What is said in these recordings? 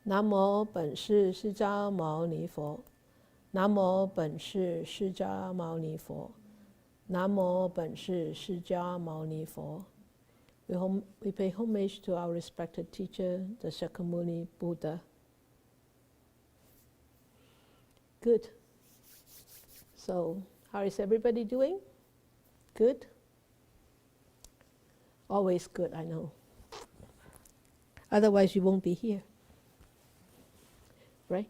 南无本师释迦牟尼佛。南无本师释迦牟尼佛。南无本师释迦牟尼佛。We pay homage to our respected teacher, the Shakyamuni Buddha. Good. So, how is everybody doing? Good? Always good, I know. Otherwise, you won't be here. Right?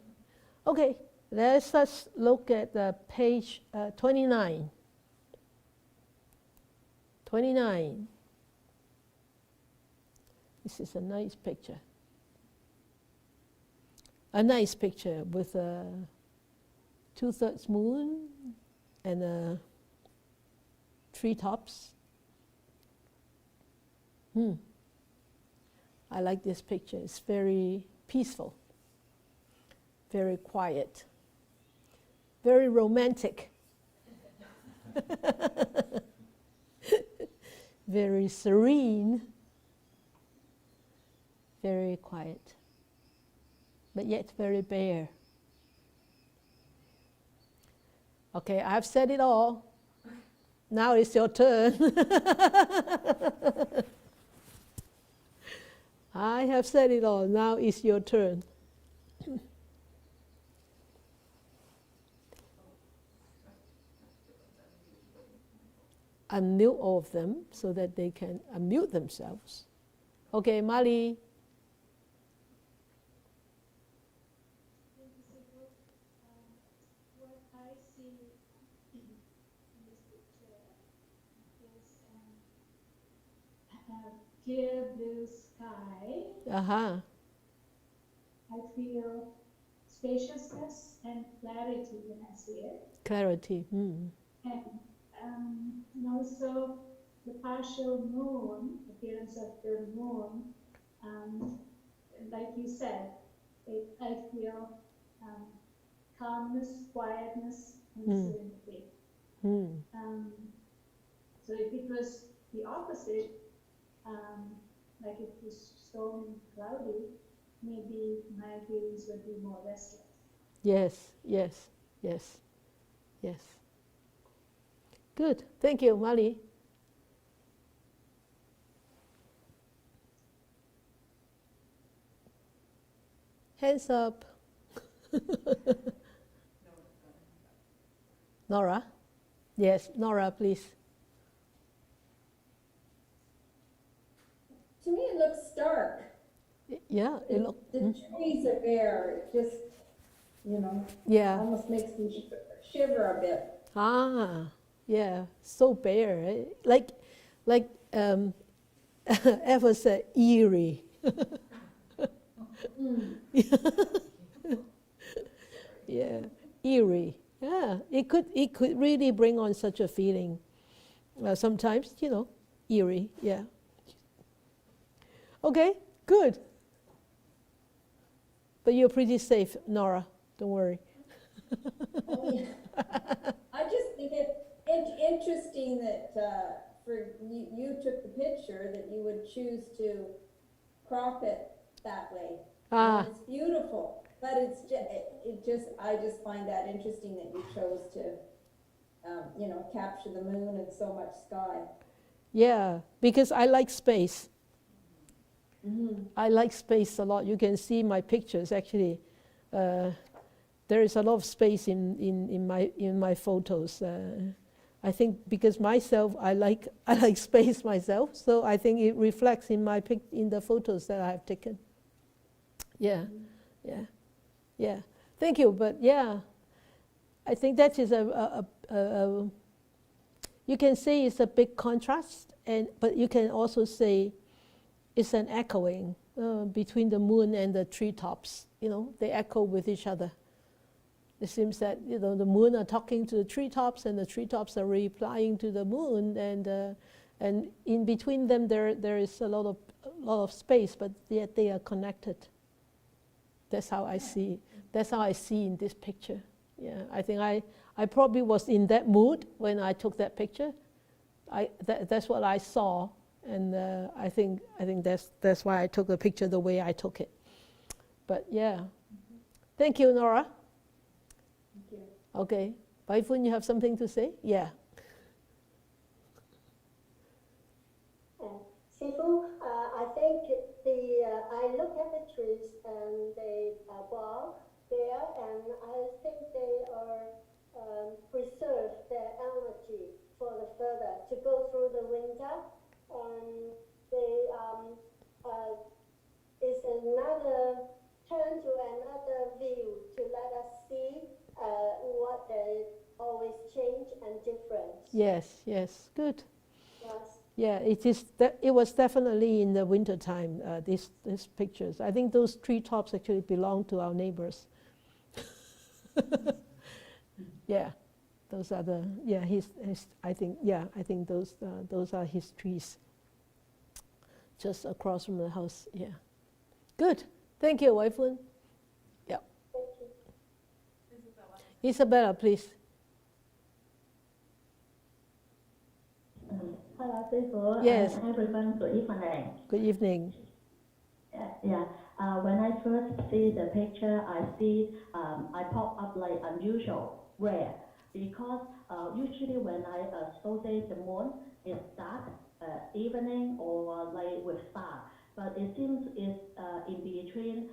Okay, let's look at page 29. 29. This is a nice picture. A nice picture with a 2/3 moon and treetops. I like this picture. It's very peaceful, very quiet, very romantic, very serene, very quiet, but yet very bare. Okay, I've said it all. Now it's your turn. I have said it all. Now it's your turn. Unmute all of them so that they can unmute themselves. Okay, Mali. What I see in this picture is a clear blue sky. Uh-huh. I feel spaciousness and clarity when I see it. Clarity. And also the partial moon, appearance of the moon, like you said, I feel calmness, quietness, and serenity. So if it was the opposite, like it was stormy, cloudy, maybe my feelings would be more restless. Yes, yes, yes, yes. Good. Thank you, Mali. Hands up. Nora? Yes, Nora, please. To me, it looks stark. Yeah, it looks. The trees are bare. It just, Yeah. almost makes me shiver a bit. Ah, yeah, so bare. Right? Like Eva said, eerie. Yeah, eerie. Yeah, it could really bring on such a feeling. Sometimes, eerie. Yeah. Okay, good. But you're pretty safe, Nora. Don't worry. Oh, yeah. I just think it interesting that for you took the picture, that you would choose to crop it that way. And it's beautiful, but I just find that interesting that you chose to capture the moon and so much sky. Yeah, because I like space. I like space a lot. You can see my pictures actually. There is a lot of space in my photos. I think because myself, I like space myself, so I think it reflects in the photos that I have taken. Yeah, yeah. Thank you. But yeah, I think that is you can say it's a big contrast, but you can also say it's an echoing between the moon and the treetops. They echo with each other. It seems that the moon are talking to the treetops, and the treetops are replying to the moon, and in between them there is a lot of space, but yet they are connected. That's how I see. That's how I see in this picture. Yeah, I think I probably was in that mood when I took that picture. That's what I saw, and I think that's why I took the picture the way I took it. But yeah. Thank you, Nora. Thank you. Okay. Bai Fun, you have something to say? Yeah. Sifu, I think I look at the trees and they walk there, and I think they are preserve their energy for the further to go through the winter, and they is another turn to another view to let us see what they always change and difference. Yes, yes. Good. Yes. Yeah, it was definitely in the winter time, these pictures. I think those treetops actually belong to our neighbors. Yeah, those are the, yeah, I think those are his trees. Just across from the house, yeah. Good. Thank you, Wai Fun. Yeah. Thank you. Isabella, please. Hello, Sifu. Yes. Everyone, good evening. Good evening. When I first see the picture, I pop up like unusual, rare, because usually when I associate the moon, it's dark, evening or like with star, but it seems it's in between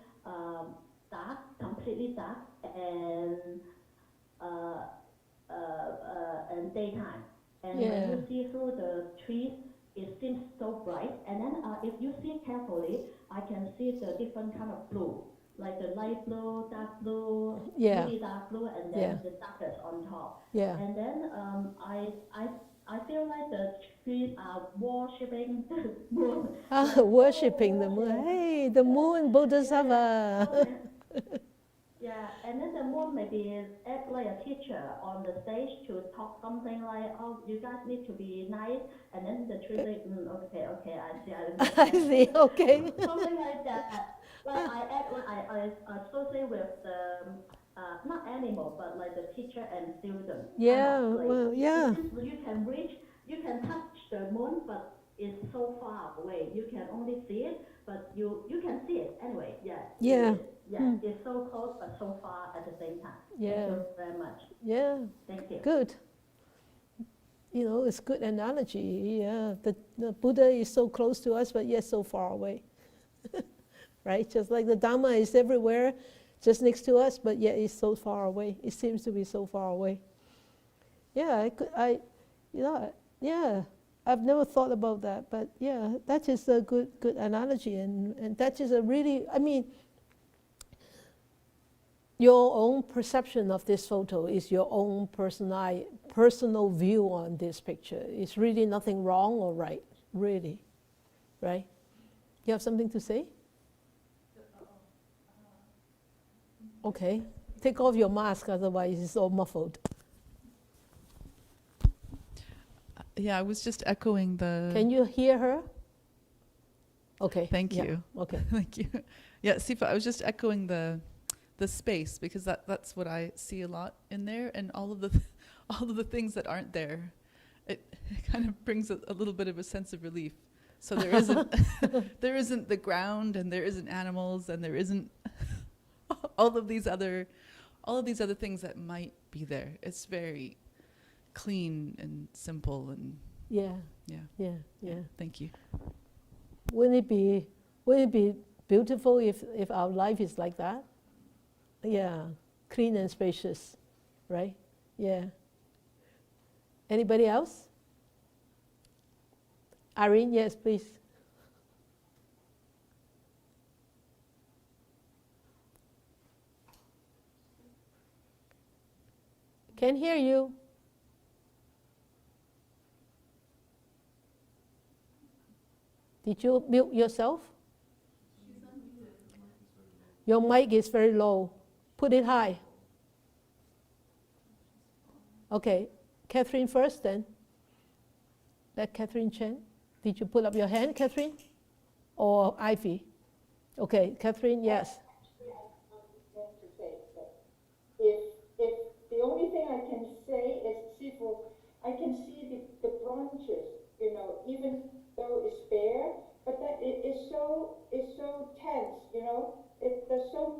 dark, completely dark, and daytime. And when Yeah. you see through the trees, it seems so bright. And then if you see carefully, I can see the different kind of blue, like the light blue, dark blue, Yeah. really dark blue, and then Yeah. the darkest on top. Yeah. And then I feel like the trees are worshipping the moon. Worshipping the moon. Hey, the moon, Bodhisattva. Yeah, and then the moon maybe act like a teacher on the stage to talk something like, oh, you guys need to be nice, and then the tree say, okay, I see, I I understand. see, okay. Something like that. Like I act like I associate with the, not animal, but like the teacher and student. Yeah, Kind of, like, well, yeah. you can reach, you can touch the moon, but it's so far away. You can only see it, but you can see it anyway. Yeah. Yeah. Yeah, it's so close but so far at the same time. Yeah. Thank you very much. Yeah. Thank you. Good. You know, it's good analogy. Yeah, the Buddha is so close to us, but yet so far away. Right? Just like the Dharma is everywhere, just next to us, but yet it's so far away. It seems to be so far away. Yeah, I've never thought about that, but yeah, that is a good analogy, and that is a really, I mean, your own perception of this photo is your own personal view on this picture. It's really nothing wrong or right, really, right? You have something to say? Okay, take off your mask, otherwise it's all muffled. Yeah, I was just echoing the... Can you hear her? Okay. Thank yeah, you. Okay. Thank you. Yeah, Sifa, I was just echoing the space, because that's what I see a lot in there, and all of the things that aren't there. It kind of brings a little bit of a sense of relief. So there isn't there isn't the ground, and there isn't animals, and there isn't all of these other things that might be there. It's very clean and simple, and Yeah. yeah. Yeah. Yeah. Thank you. Wouldn't it be beautiful if our life is like that? Yeah, clean and spacious, right? Yeah. Anybody else? Irene, yes, please. Can hear you. Did you mute yourself? Your mic is very low. Put it high. Okay, Catherine first then. Let Catherine Chen. Did you put up your hand, Catherine? Or Ivy? Okay, Catherine, yes. If the only thing I can say is, Sifu, I can see the branches, even though it's bare, but that it is so tense, there's so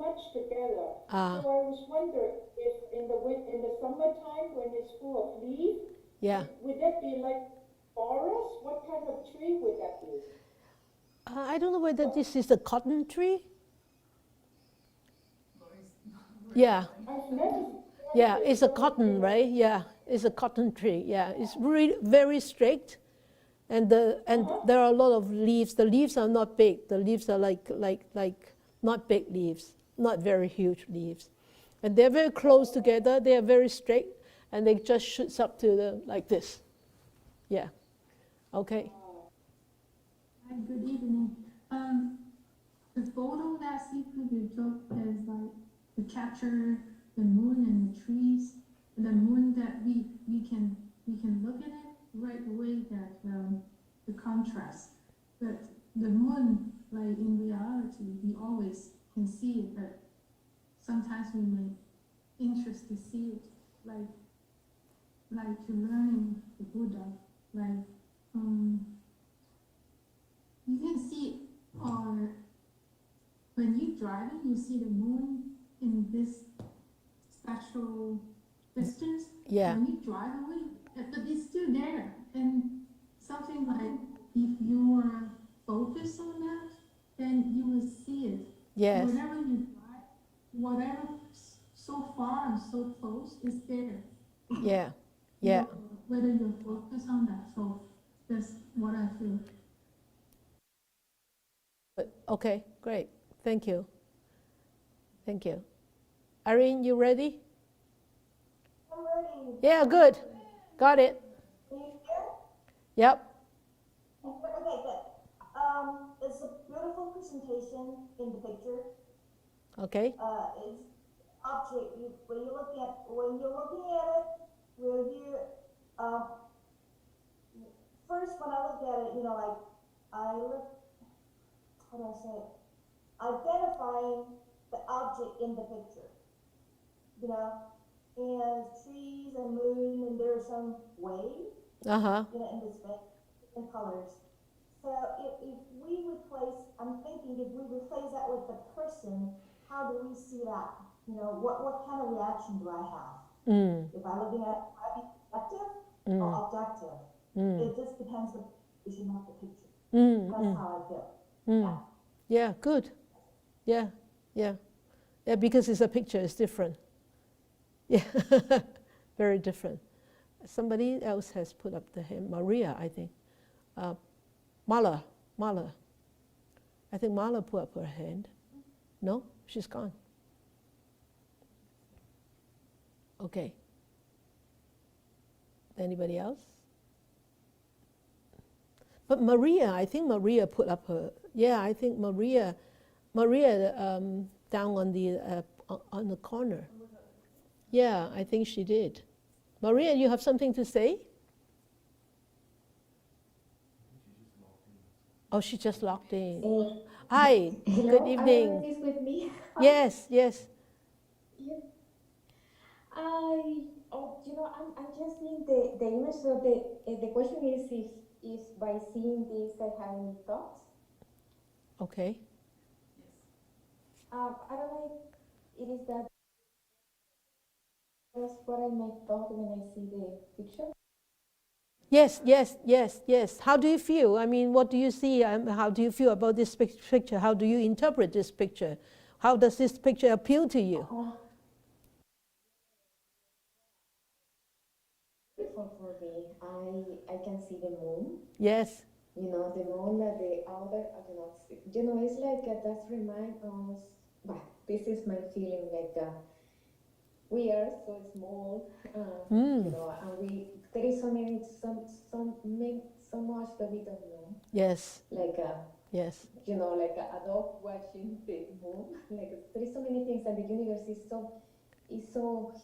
So I was wondering if in the summertime when it's full of leaves, Yeah. would that be like forest? What kind of tree would that be? I don't know whether this is a cotton tree. Yeah. I've never. Yeah, it's a cotton, right? Yeah, it's a cotton tree. Yeah, it's really very straight, and there are a lot of leaves. The leaves are not big. The leaves are like not big leaves, not very huge leaves, and they're very close together. They are very straight, and they just shoots up to the like this. Yeah. Okay. Hi, good evening. The photo that Sifu you took is like to capture the moon and the trees. The moon that we can look at it right away that the contrast. But the moon, like in reality, we always can see it, but sometimes we may interest to see it, like to learning the Buddha, like you can see, or when you driving, you see the moon in this special distance. Yeah. When you drive away, but it's still there. And something like if you are focused on that, then you will see it. Yes. Whenever you drive, whatever so far and so close is there. Yeah. Yeah. Whether you're focused on that. So that's what I feel. Okay. Great. Thank you. Thank you. Irene, you ready? I'm ready. Yeah. Good. Got it. Can you hear? Yep. Okay, good. It's a beautiful presentation in the picture. Okay. It's object. When you're looking at it, will you? First, when I look at it, like I look. How do I say it? Identifying the object in the picture. And trees and moon, and there's some wave. In this different colors. So if we replace, I'm thinking if we replace that with the person, how do we see that? What kind of reaction do I have? If I'm looking at it, am I subjective or objective? It just depends on the position of the picture. That's how I feel. Yeah, good. Yeah, yeah. Yeah, because it's a picture, it's different. Yeah, very different. Somebody else has put up the hand. Maria, I think. Mala. I think Mala put up her hand. No? She's gone. Okay. Anybody else? But Maria, I think Maria put up her. Yeah, I think Maria down on the corner. Yeah, I think she did. Maria, you have something to say? Oh, she just logged in. Hi, Hello, good evening. are you with me? Yes. Yeah. I'm just seeing the image. So the question is if by seeing this I have any thoughts. Okay. I don't know if it is that. That's what I might thought when I see the picture. Yes. How do you feel? I mean, what do you see? How do you feel about this picture? How do you interpret this picture? How does this picture appeal to you? Beautiful for me. I can see the moon. Yes. The moon, the outer, I don't know. It's like that remind us. Well, this is my feeling. Like we are so small. And there is so much that we don't know. Yes. Like yes. Like a dog watching the moon. Like there is so many things, and the universe is so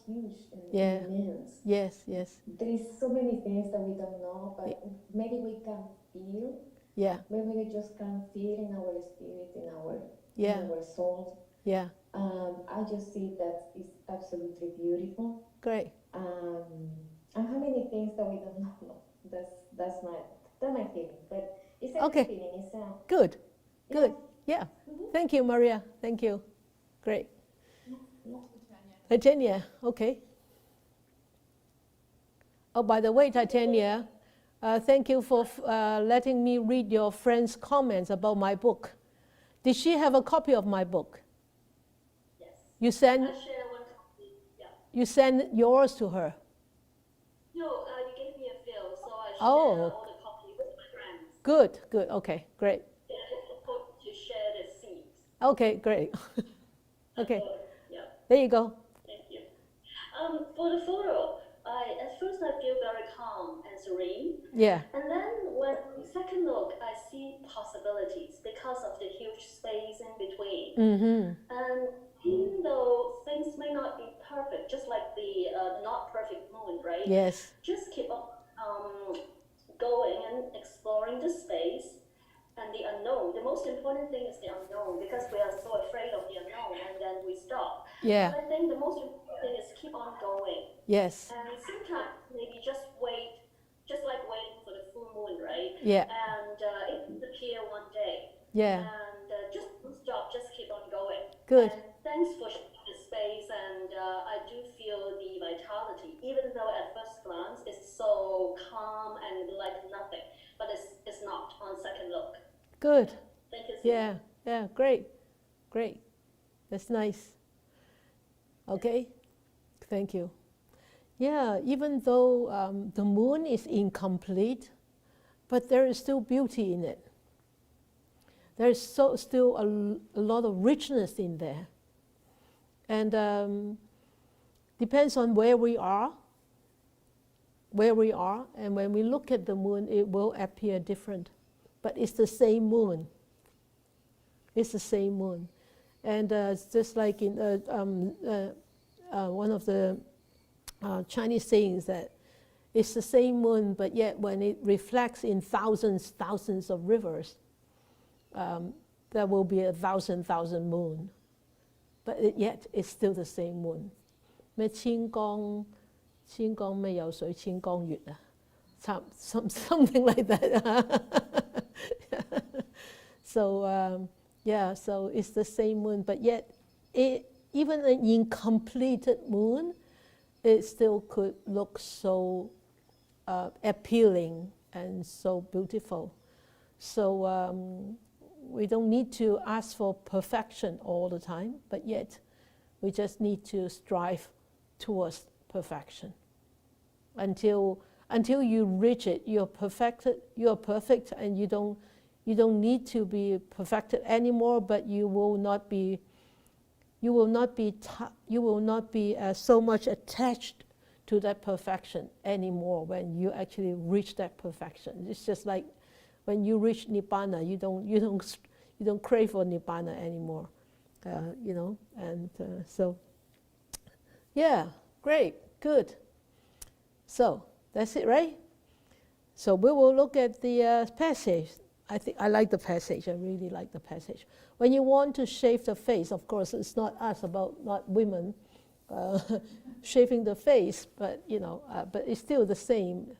huge and immense. Yes. There is so many things that we don't know, but maybe we can feel. Yeah. Maybe we just can feel in our spirit, in our soul. Yeah. I just see that it's absolutely beautiful. Great. And how many things that we don't know. That's my feeling. But it's a feeling. It's good. Yeah. Thank you, Maria. Thank you. Great. Titania, okay. Oh, by the way, Titania, thank you for letting me read your friend's comments about my book. Did she have a copy of my book? Yes. You send, I share one copy. Yeah. you send yours to her? No, you gave me a few, so I share Oh. all the copies with my friends. Good, good, okay, great. Yeah, it's important to share the seeds. Okay, great. Okay, Yeah. there you go. Thank you. For the photo, at first I feel very calm and serene. Yeah. And then when second look, I see possibilities because of the huge space in between. Mm-hmm. And even though things may not be perfect, just like the not perfect moon, right? Yes. Just keep on going and exploring the space and the unknown. The most important thing is the unknown, because we are so afraid of the unknown and then we stop. Yeah. But I think the most important thing is keep on going. Yes. And sometimes maybe just wait, just like waiting for the full moon, right? Yeah. And it will appear one day. Yeah. And just don't stop, just keep on going. Good. And thanks for sharing the space, and I do feel the vitality, even though at first glance it's so calm and like nothing, but it's not on second look. Good. Thank you. Yeah, yeah, great, great. That's nice. Okay, thank you. Yeah, even though the moon is incomplete, but there is still beauty in it. There's still a lot of richness in there. And depends on where we are, and when we look at the moon, it will appear different. But it's the same moon. It's the same moon. And it's just like in one of the Chinese sayings that it's the same moon, but yet when it reflects in thousands of rivers, there will be 1,000 moon. But yet it's still the same moon. 咩千江咩有水千江月啊? Something like that. So yeah, so it's the same moon, but yet even an incompleted moon, it still could look so appealing and so beautiful. So we don't need to ask for perfection all the time, but yet we just need to strive towards perfection. Until you reach it, you're perfect, and you don't need to be perfected anymore, but you will not be so much attached to that perfection anymore when you actually reach that perfection. It's just like when you reach nibbana, you don't crave for nibbana anymore, And so, yeah, great, good. So that's it, right? So we will look at the passage. I think I like the passage. I really like the passage. When you want to shave the face, of course, it's not not women shaving the face, but but it's still the same.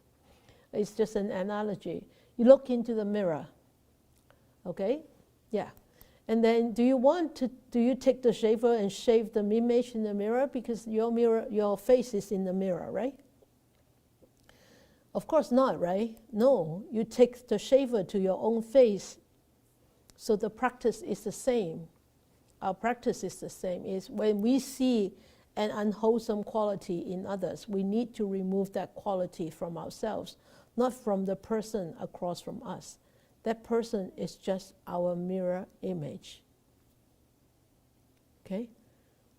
It's just an analogy. You look into the mirror, okay? Yeah. And then do you take the shaver and shave the image in the mirror? Because your face is in the mirror, right? Of course not, right? No, you take the shaver to your own face. So the practice is the same. Our practice is the same. Is when we see an unwholesome quality in others, we need to remove that quality from ourselves, not from the person across from us. That person is just our mirror image. Okay?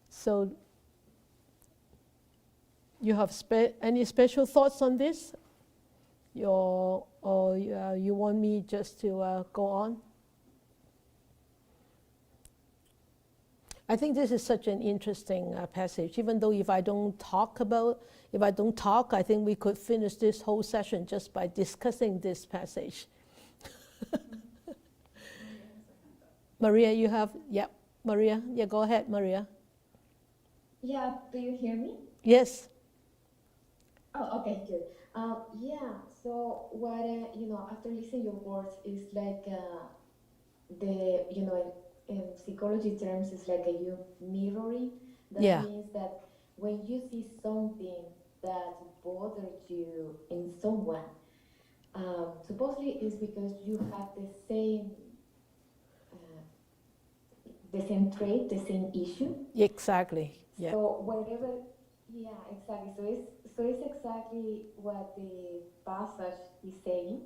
So you have any special thoughts on this? Or you want me just to go on? I think this is such an interesting passage. Even though if I don't talk, I think we could finish this whole session just by discussing this passage. Maria, you have, Maria, go ahead, Maria. Yeah, do you hear me? Yes. Oh, okay, good. Yeah, so what, after listening your words is like in psychology terms, it's like you mirroring. That means that when you see something that bothers you in someone, supposedly it's because you have the same trait, the same issue. Exactly. Yeah. So whatever, yeah, exactly. So it's exactly what the passage is saying,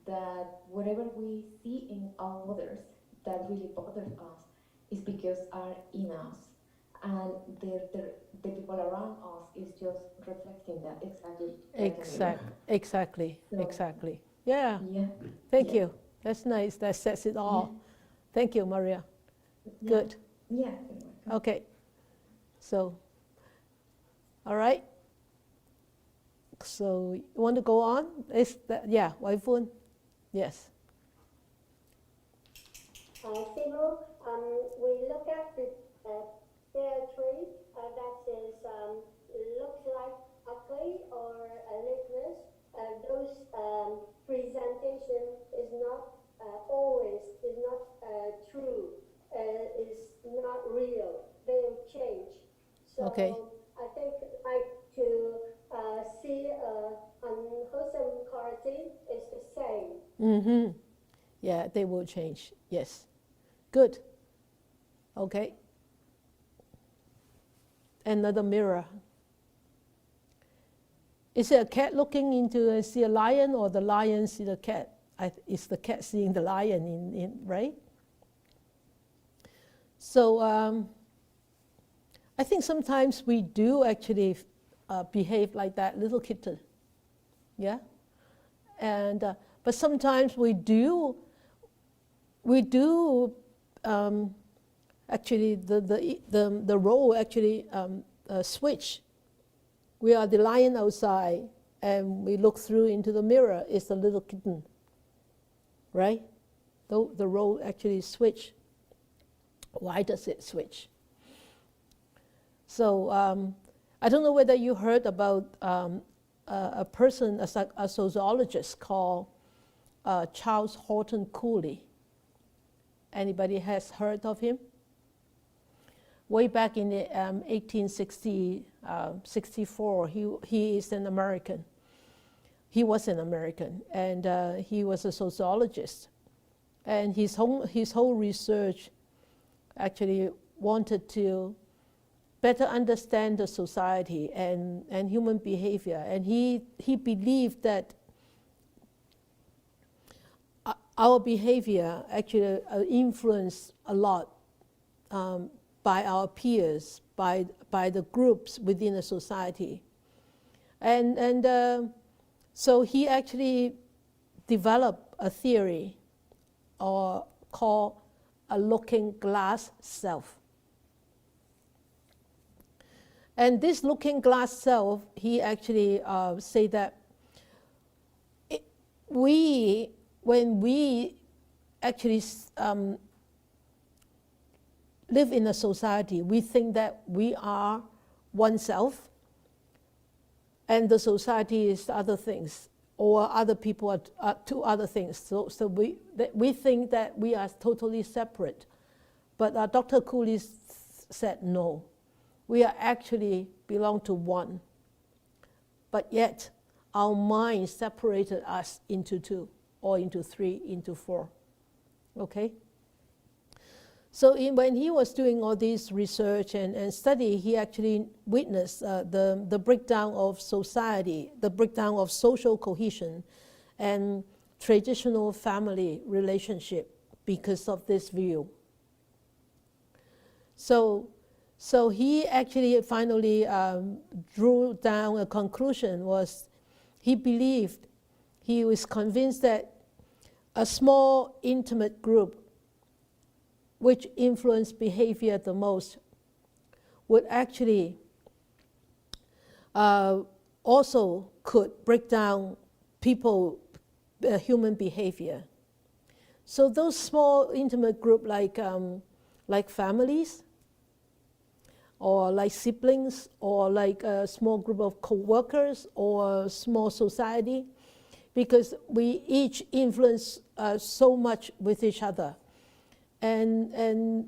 that whatever we see in others that really bothers us is because are in us, and the people around us is just reflecting that exactly. Exactly. So, Exactly. Yeah. yeah. Thank Yeah. you. That's nice. That says it all. Thank you, Maria. Yeah. Good. Yeah. You're welcome. Okay. So, all right. So, you want to go on? Is that, yeah, Wai Fun? Yes. Simu, we look at the pear tree that is looks like ugly or leafless. Those presentation is not always is not true. Is not real. They will change. So Okay. I think like to see unwholesome quality is the same. Mm-hmm. Yeah, they will change. Yes. Good. Okay. Another mirror. Is it a cat looking into see a lion, or the lion see the cat? It's the cat seeing the lion in right? So I think sometimes we do actually behave like that little kitten. Yeah. And but sometimes we do actually the role actually switch. We are the lion outside, and we look through into the mirror. It's the little kitten, right? Though the role actually switch. Why does it switch? So I don't know whether you heard about a person, a sociologist called Charles Horton Cooley. Anybody has heard of him? Way back in the 1864, he is an American. He was an American, and he was a sociologist. And his whole research actually wanted to better understand the society and human behavior. And he believed that our behavior actually influenced a lot by our peers, by the groups within a society. And so he actually developed a theory called a looking glass self. And this looking glass self, he actually say that when we actually live in a society, we think that we are oneself, and the society is other things, or other people are two other things. So we think that we are totally separate. But Dr. Cooley said no. We are actually belong to one. But yet, our mind separated us into two, or into three, into four. Okay? So when he was doing all this research and study, he actually witnessed the breakdown of society, the breakdown of social cohesion and traditional family relationship because of this view. So he actually finally drew down a conclusion. He believed, he was convinced that a small intimate group which influenced behavior the most would actually also could break down human behavior. So those small intimate group like families, or like siblings, or like a small group of co-workers, or a small society, because we each influence so much with each other. And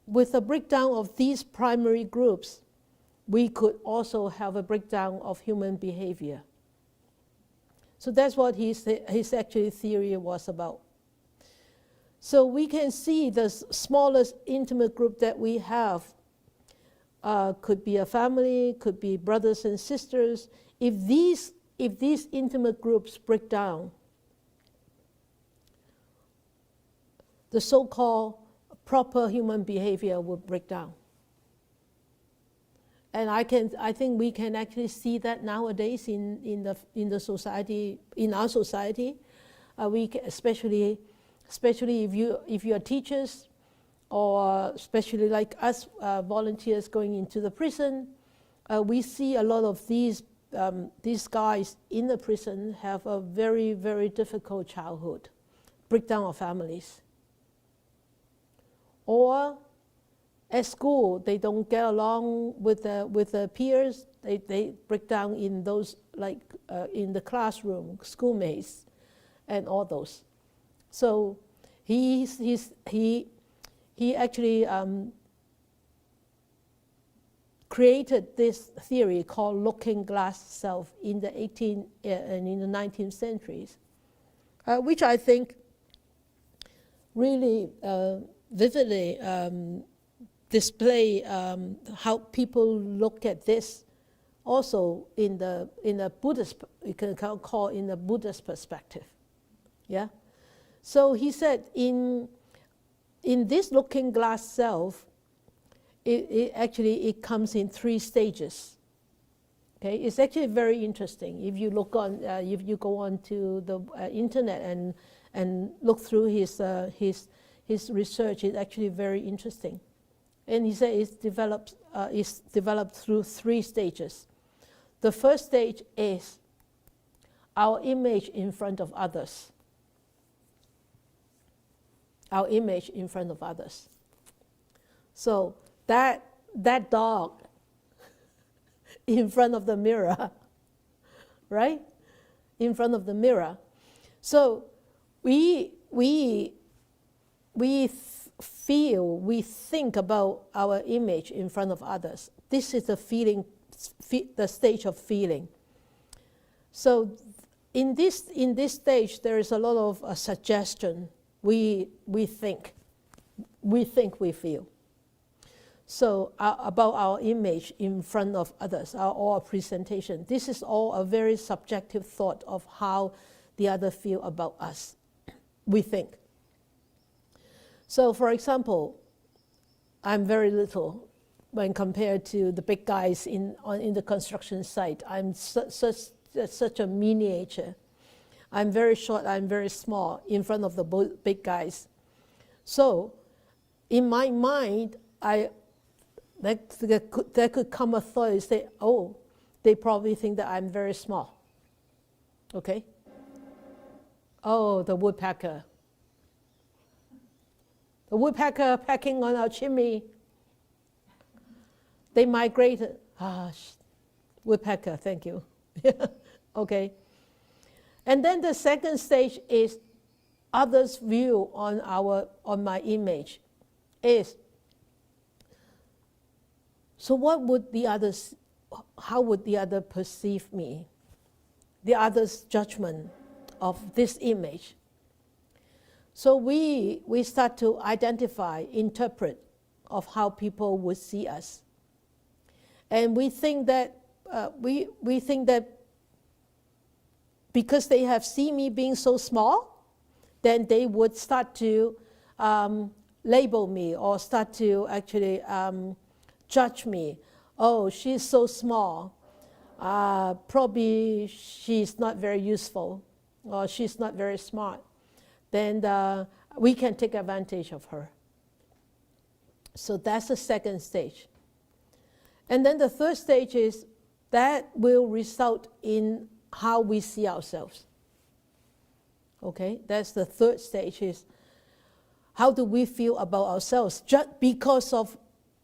with the breakdown of these primary groups, we could also have a breakdown of human behavior. So that's what his actually theory was about. So we can see the smallest intimate group that we have could be a family, could be brothers and sisters. If these intimate groups break down, the so-called proper human behavior will break down. And I think we can actually see that nowadays in the society, in our society. Especially if you are teachers, or especially like us volunteers going into the prison, we see a lot of these guys in the prison have a very, very difficult childhood, breakdown of families. Or at school, they don't get along with the peers. They break down in those, like in the classroom, schoolmates, and all those. So he actually created this theory called looking glass self in the 18th and in the 19th centuries, which I think really vividly display how people look at this also in the Buddhist, you can call in the Buddhist perspective. Yeah. So he said in this looking glass self, it comes in 3 stages. Okay, it's actually very interesting. If you look on, if you go on to the internet and look through his research, it's actually very interesting. And he said it's developed through 3 stages. The first stage is our image in front of others. Our image in front of others. So that dog in front of the mirror, right? In front of the mirror. So we feel, we think about our image in front of others. This is the feeling, the stage of feeling. So in this stage, there is a lot of suggestion. We think, we feel. So about our image in front of others, our presentation. This is all a very subjective thought of how the other feel about us. We think. So for example, I'm very little when compared to the big guys in the construction site. I'm such a miniature. I'm very short, I'm very small in front of the big guys. So in my mind, there could come a thought and say, oh, they probably think that I'm very small. Okay? Oh, the woodpecker. The woodpecker pecking on our chimney. They migrated. Woodpecker, thank you. Okay. And then the second stage is others' view on my image is, so what would the others, how would the other perceive me? The other's judgment of this image. So we start to identify, interpret of how people would see us. And we think that we think that because they have seen me being so small, then they would start to label me or start to actually judge me. Oh, she's so small. Probably she's not very useful, or she's not very smart. Then we can take advantage of her. So that's the second stage. And then the third stage is that will result in how we see ourselves. Okay, that's the third stage, is how do we feel about ourselves just because of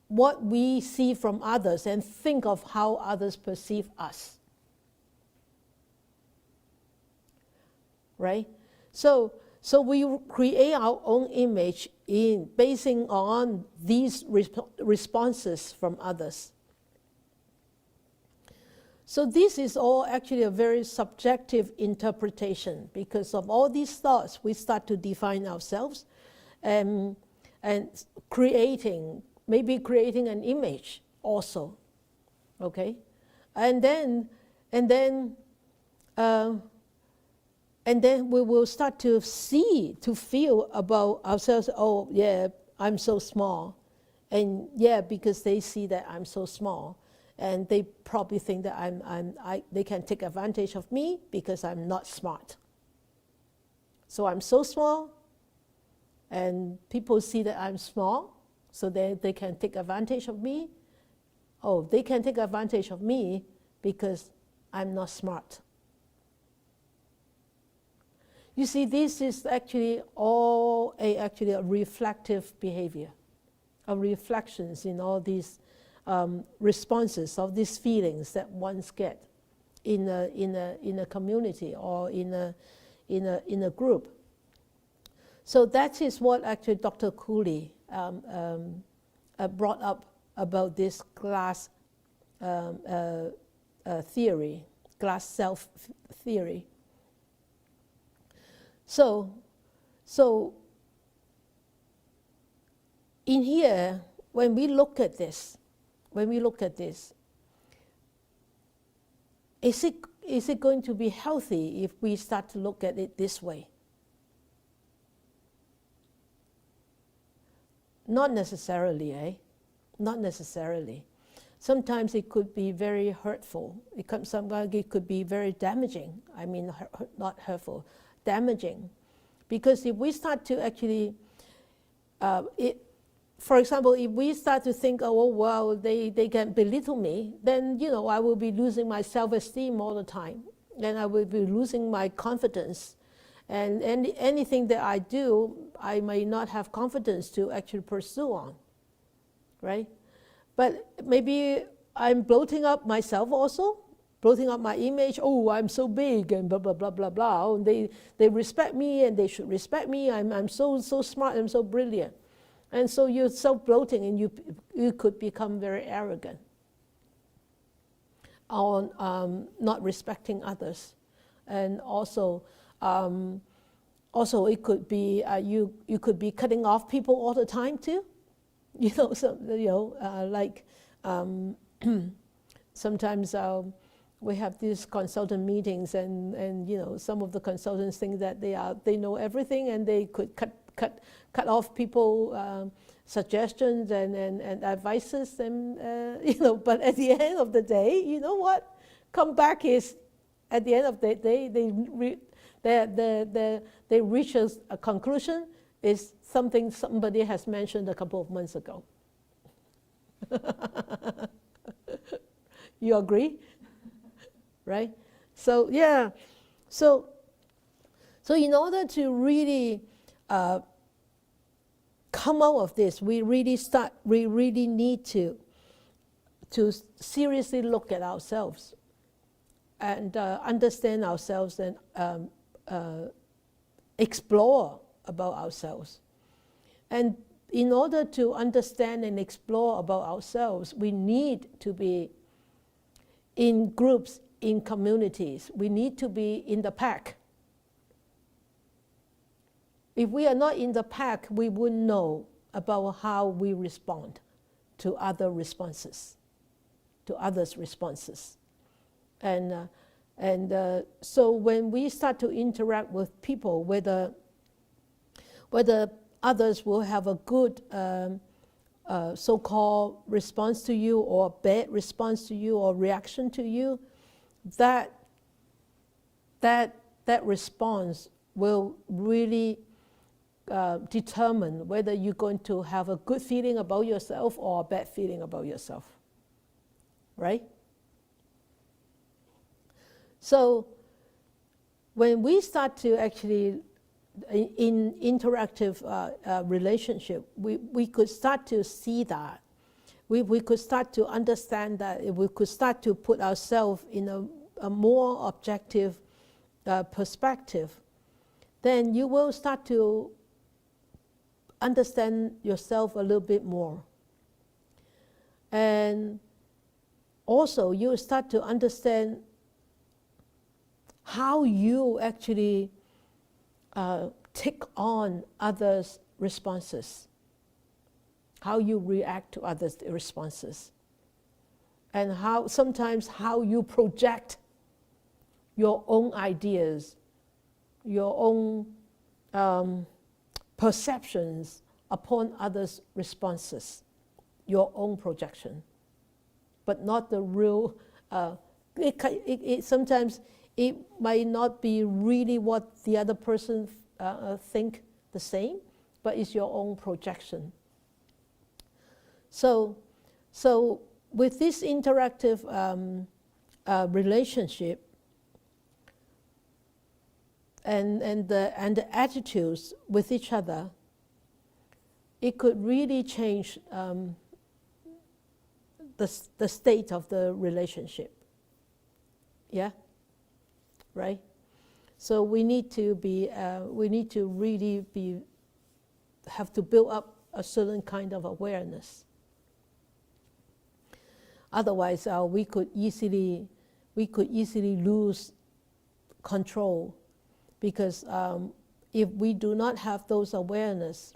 what we see from others and think of how others perceive us. Right? So we create our own image basing on these responses from others. So this is all actually a very subjective interpretation. Because of all these thoughts, we start to define ourselves and maybe creating an image also, okay? And then we will start to feel about ourselves, oh yeah, I'm so small. And yeah, because they see that I'm so small, and they probably think that they can take advantage of me because I'm not smart. So I'm so small, and people see that I'm small, so they can take advantage of me. Oh, they can take advantage of me because I'm not smart. You see, this is actually all a reflective behavior, of reflections in all these responses of these feelings that ones get in a community or in a group. So that is what actually Dr. Cooley brought up about this glass theory, glass self theory. So in here, when we look at this, is it going to be healthy if we start to look at it this way? Not necessarily, eh? Not necessarily. Sometimes it could be very hurtful. Sometimes it could be very damaging. I mean, not hurtful, damaging. Because if we start to actually, for example, if we start to think, oh well, they can belittle me, then I will be losing my self-esteem all the time, and I will be losing my confidence, and anything that I do, I may not have confidence to actually pursue on, right? But maybe I'm bloating up myself also, bloating up my image. Oh, I'm so big and blah blah blah blah blah. Oh, they respect me and they should respect me. I'm so smart. I'm so brilliant. And so you're self-bloating, and you could become very arrogant on not respecting others. And also it could be you could be cutting off people all the time too. Sometimes we have these consultant meetings, and some of the consultants think that they know everything, and they could cut off people suggestions and advices, and but at the end of the day, you know what? Come back is at the end of the day they reach a conclusion is something somebody has mentioned a couple of months ago. You agree? Right? So yeah. So in order to really come out of this, we really need to seriously look at ourselves and understand ourselves and explore about ourselves. And in order to understand and explore about ourselves, we need to be in groups, in communities. We need to be in the pack. If we are not in the pack, we wouldn't know about how we respond to others' responses. And so when we start to interact with people, whether others will have a good so-called response to you or bad response to you or reaction to you, that response will really determine whether you're going to have a good feeling about yourself or a bad feeling about yourself, right? So when we start to actually in interactive relationship, we could start to see that. We could start to understand that. We could start to put ourselves in a more objective perspective. Then you will start to understand yourself a little bit more. And also you start to understand how you actually take on others' responses, how you react to others' responses, and how sometimes how you project your own ideas, your own perceptions upon others' responses, your own projection, but not the real. Sometimes it might not be really what the other person think the same, but it's your own projection. So with this interactive relationship and the attitudes with each other, it could really change the state of the relationship. Yeah, right. So we need to really have to build up a certain kind of awareness. Otherwise, we could easily lose control, because if we do not have those awareness,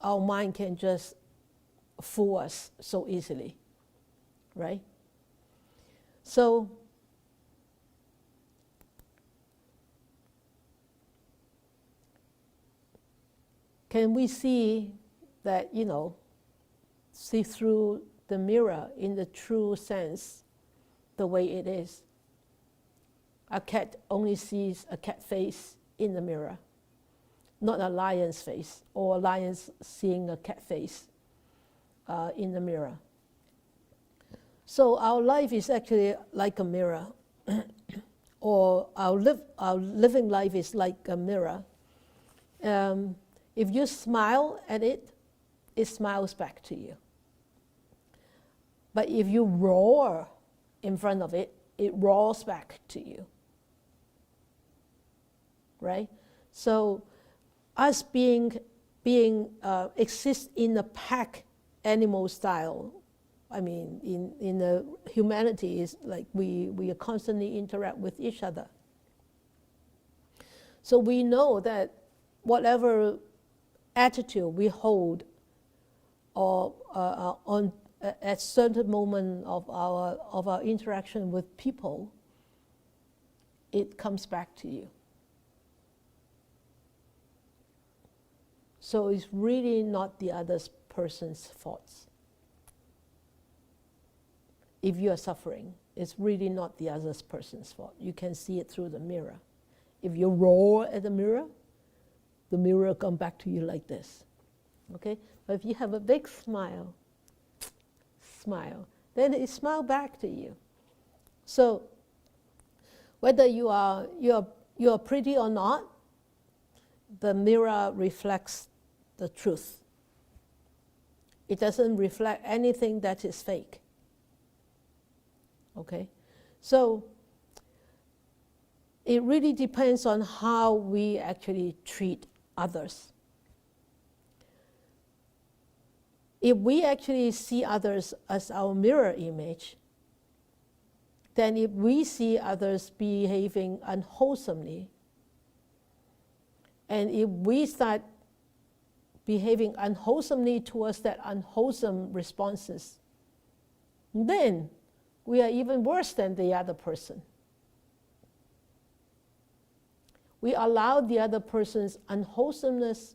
our mind can just fool us so easily, right? So can we see that, see through the mirror in the true sense, the way it is? A cat only sees a cat face in the mirror, not a lion's face, or a lion seeing a cat face in the mirror. So our life is actually like a mirror, or our living life is like a mirror. If you smile at it, it smiles back to you. But if you roar in front of it, it roars back to you. Right? So us exist in a pack animal style. I mean, in the humanity is like we constantly interact with each other. So we know that whatever attitude we hold or on at certain moment of our interaction with people, it comes back to you. So it's really not the other person's faults. If you are suffering, it's really not the other person's fault. You can see it through the mirror. If you roar at the mirror will come back to you like this. Okay? But if you have a big smile, then it smiles back to you. So whether you are pretty or not, the mirror reflects the truth. It doesn't reflect anything that is fake. Okay? So it really depends on how we actually treat others. If we actually see others as our mirror image, then if we see others behaving unwholesomely, and if we start behaving unwholesomely towards that unwholesome responses, then we are even worse than the other person. We allow the other person's unwholesomeness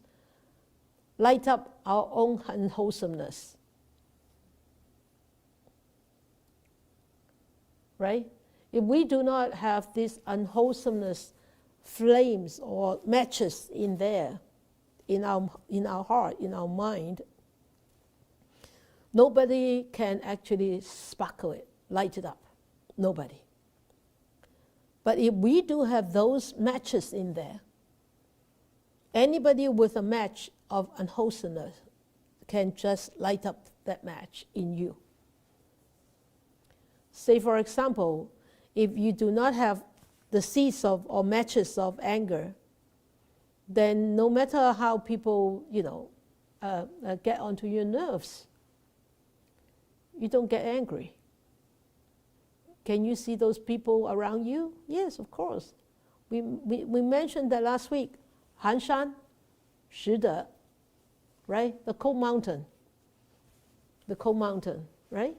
light up our own unwholesomeness. Right? If we do not have this unwholesomeness flames or matches in there, in our heart, in our mind, nobody can actually sparkle it, light it up. Nobody. But if we do have those matches in there, anybody with a match of unwholesomeness can just light up that match in you. Say, for example, if you do not have the seeds of or matches of anger, then no matter how people, get onto your nerves, You don't get angry. Can you see those people around you? Yes, of course. We mentioned that last week. Hanshan, Shide, right? The cold mountain. The cold mountain, right?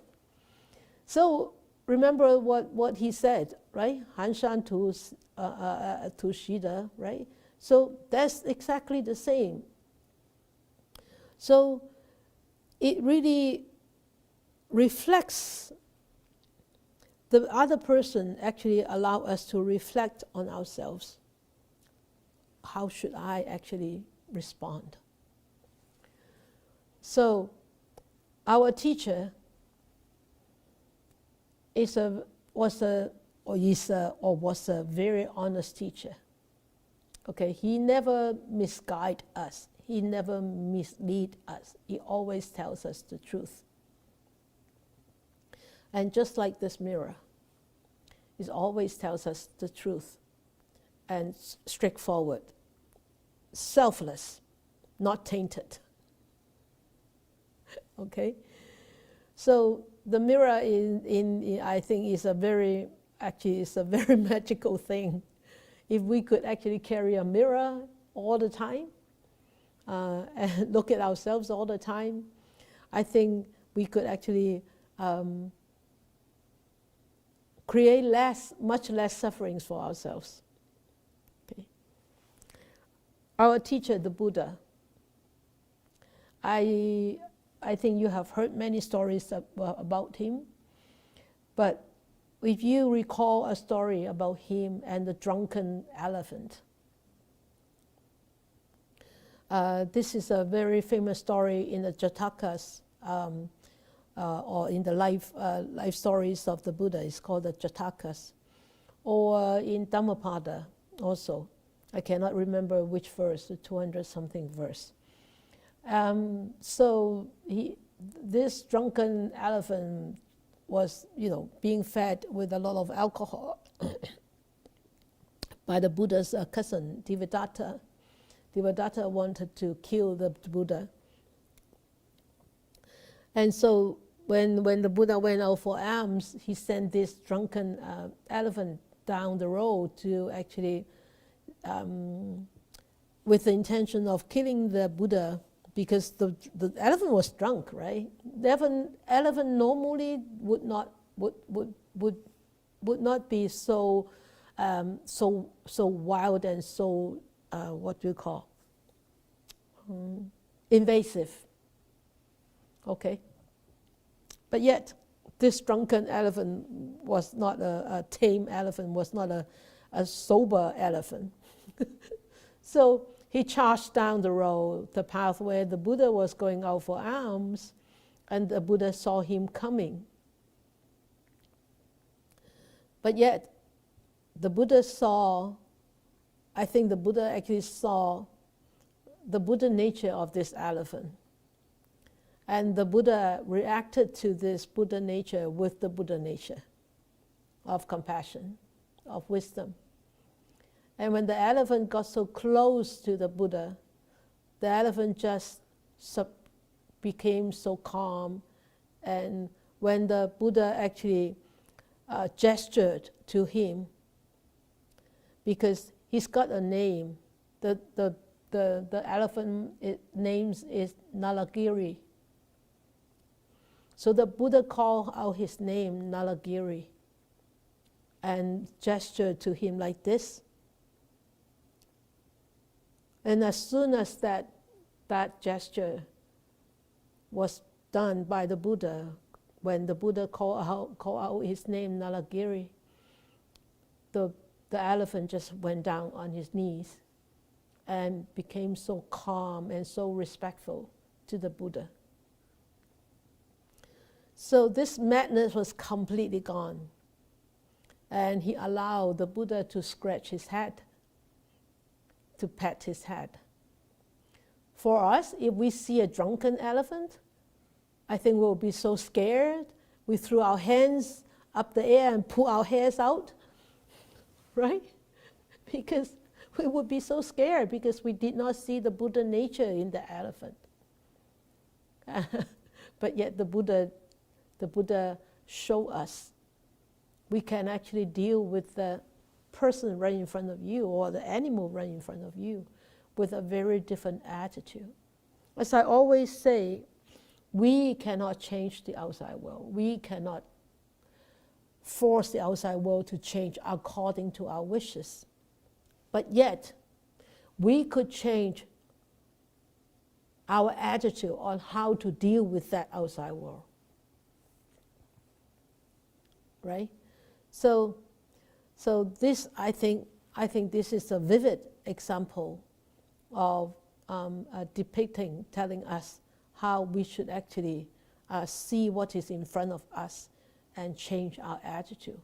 So remember what he said, right? Hanshan to Shide, right? So that's exactly the same. So it really reflects, the other person actually allow us to reflect on ourselves. How should I actually respond? So our teacher was a very honest teacher. Okay, he never misguide us. He never mislead us. He always tells us the truth. And just like this mirror, it always tells us the truth and straightforward, selfless, not tainted. Okay? So the mirror I think is a very magical thing. If we could actually carry a mirror all the time and look at ourselves all the time, I think we could actually create much less sufferings for ourselves. Okay. Our teacher, the Buddha, I think you have heard many stories about him, but if you recall a story about him and the drunken elephant, this is a very famous story in the Jatakas, or in the life stories of the Buddha. It's called the Jatakas, or in Dhammapada also. I cannot remember which verse, the 200-something verse. So this drunken elephant was, being fed with a lot of alcohol by the Buddha's cousin, Devadatta. Devadatta wanted to kill the Buddha. And so when the Buddha went out for alms, he sent this drunken elephant down the road to actually, with the intention of killing the Buddha, because the elephant was drunk, right? The elephant normally would not be so wild and so what do you call invasive. Okay, but yet this drunken elephant was not a tame elephant, was not a sober elephant. So he charged down the road, the path where the Buddha was going out for alms, and the Buddha saw him coming. But yet, the Buddha actually saw the Buddha nature of this elephant. And the Buddha reacted to this Buddha nature with the Buddha nature of compassion, of wisdom. And when the elephant got so close to the Buddha, the elephant just became so calm. And when the Buddha actually gestured to him, because he's got a name, the elephant names is Nalagiri. So the Buddha called out his name, Nalagiri, and gestured to him like this. And as soon as that gesture was done by the Buddha, when the Buddha called out his name, Nalagiri, the elephant just went down on his knees and became so calm and so respectful to the Buddha. So this madness was completely gone. And he allowed the Buddha to scratch his head, to pat his head. For us, if we see a drunken elephant, I think we'll be so scared. We threw our hands up the air and pull our hairs out, right? Because we would be so scared because we did not see the Buddha nature in the elephant. But yet the Buddha the Buddha showed us. We can actually deal with the person right in front of you or the animal right in front of you with a very different attitude. As I always say, we cannot change the outside world. We cannot force the outside world to change according to our wishes. But yet, we could change our attitude on how to deal with that outside world. Right? So this, I think this is a vivid example of depicting, telling us how we should actually see what is in front of us and change our attitude.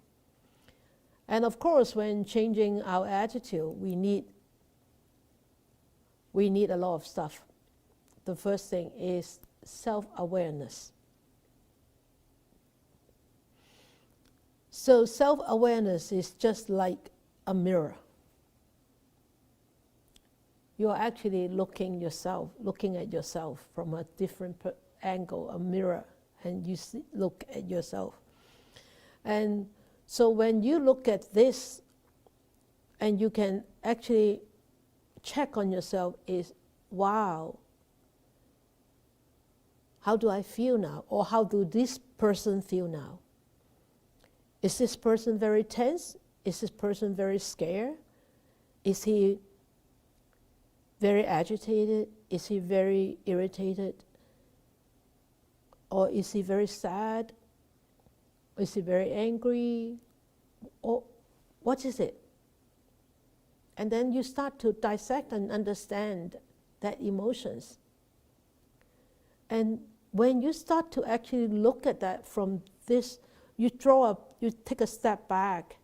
And of course, when changing our attitude, we need a lot of stuff. The first thing is self-awareness. So self-awareness is just like a mirror. You're actually looking at yourself from a different angle, a mirror, and you look at yourself. And so when you look at this, and you can actually check on yourself is, wow, how do I feel now? Or how do this person feel now? Is this person very tense? Is this person very scared? Is he very agitated? Is he very irritated? Or is he very sad? Is he very angry? Or what is it? And then you start to dissect and understand that emotions. And when you start to actually look at that from this, you take a step back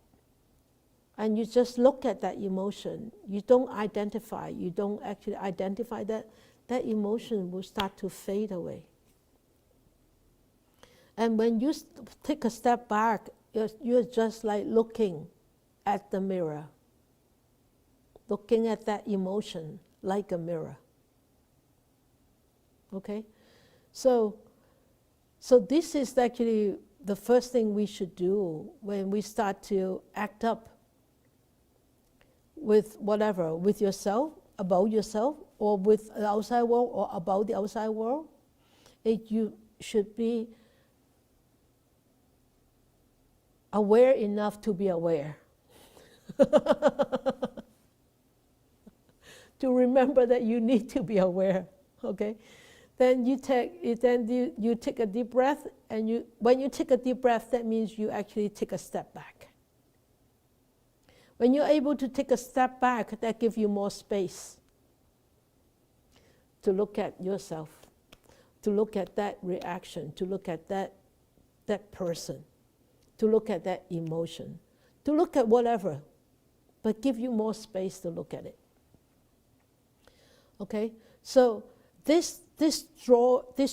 and you just look at that emotion. You don't actually identify that emotion will start to fade away. And when you take a step back, you're just like looking at the mirror, looking at that emotion like a mirror. Okay? So this is actually the first thing we should do when we start to act up with whatever, with yourself, about yourself, or with the outside world, or about the outside world. You should be aware enough to be aware. To remember that you need to be aware, okay? Then you take a deep breath, and when you take a deep breath, that means you actually take a step back. When you're able to take a step back, that gives you more space to look at yourself, to look at that reaction, to look at that person, to look at that emotion, to look at whatever, but give you more space to look at it. Okay? So this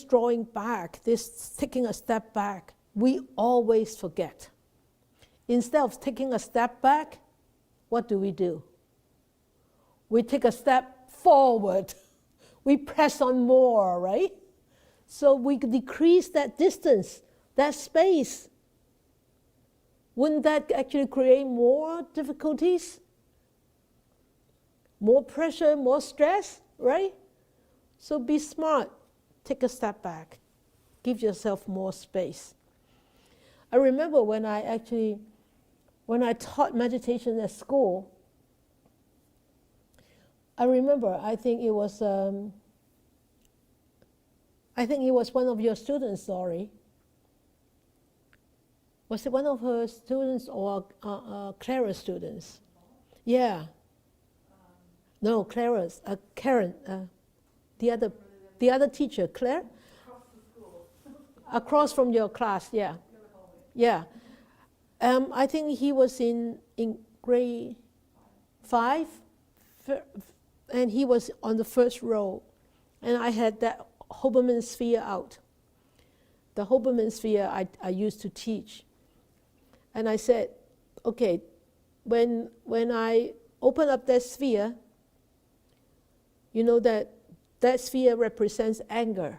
drawing back, this taking a step back, we always forget. Instead of taking a step back, what do? We take a step forward. We press on more, right? So we decrease that distance, that space. Wouldn't that actually create more difficulties? More pressure, more stress, right? So be smart. Take a step back. Give yourself more space. I remember when I taught meditation at school, I think it was one of your students, Laurie. Was it one of her students or Clara's students? Yeah. No, Clara's. Karen. The other teacher, Claire? Across from your class, yeah. Yeah. I think he was in grade 5, and he was on the first row. And I had that Hoberman sphere out. The Hoberman sphere I used to teach. And I said, okay, when I open up that sphere, you know that sphere represents anger,